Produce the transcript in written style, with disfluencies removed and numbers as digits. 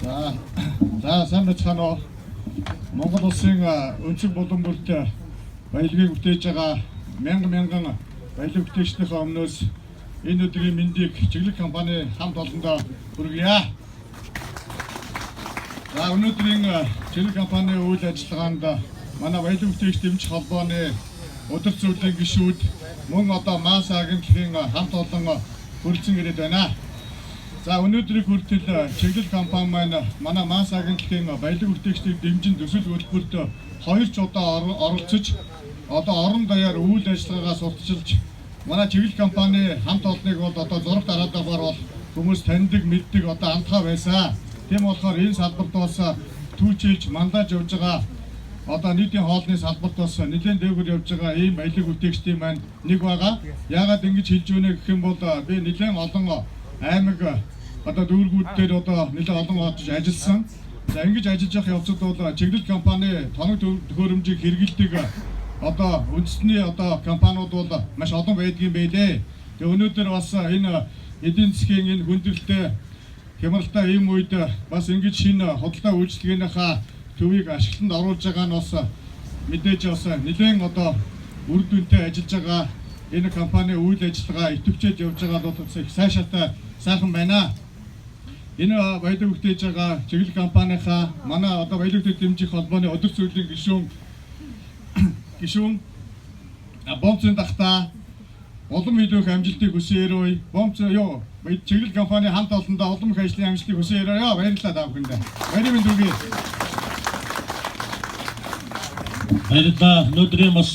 Сайн байцгаана уу. Монгол улсын өнцөг болон бүрт баялагийг бүтээж байгаа мянган баялаг бүтээгчдийнхээ өмнөөс энэ өдрийн мэндийг чиглэг компани хамт олондоо хүргье. Өнөөдрийн чиглэг компани үйл ажиллагаанд манай баялаг бүтээгч дэмжих холбооны удирдах зөвлөлийн гишүүд мөн одоо Мас агентлагийн хамт олон хүрэлцэн ирээд байна. Өнөөдрийн хүртэл чиглэл компани маань манай Мас агентлагийн баялаг бүтээгчдийг дэмжин төсөл хөтөлбөрт 2 ч удаа оролцож одоо орон даяар үйл ажиллагаагаа сурталчилж манай чиглэл компани хамт олныг бол одоо зураг дараадаагаар бол хүмүүс таньдаг мэддэг одоо андхаа байсан. Тийм болохоор энэ салбарт бас түүчилж мандаж явж байгаа одоо нийтийн хоолны салбарт бас нэлээд дээгүүр явж байгаа ийм баялаг бүтээгчдийн маань нэг байгаа. Яагаад ингэж хэлж өгнө гэх юм бол би нэлээд олон аймаг одоо дүүргүүд дээр одоо нэлээд олон одож ажилласан. Ингэж ажиллаж явах явцад бол чиглэл компани тоног төхөөрөмжийг хэрэгэлдэг одоо үндэсний одоо компаниуд бол маш олон байдгийн байлээ. Тэгээ өнөөдөр бас энэ эдийн засгийн энэ хүндрэлтэй хямралтай ийм үед бас ингэж шинэ худалдаа үйлчилгээнийхээ төвийг ашиглалтанд оруулж байгаа нь бас мэдээж бас нэлээд одоо үр дүнтэй ажиллаж байгаа энэ компани үйл ажиллагаа идэвхжиж явж байгаа бол их сайшаатай сайхан байна. Энэ баялаг бүтээж байгаа чиглэл компанийнхаа манай одоо баялаг бүтээх дэмжих холбооны удирдах зөвлөлийн гишүүн Бомцын дахта улам илүү их амжилтыг хүсье. Бомц юу чиглэл компани хамт олондоо улам их ажлын амжилтыг хүсье. Баярлалаа та бүхэндээ. Баярын мэнд хүргэе. Баярлалаа. Өнөөдрийн бас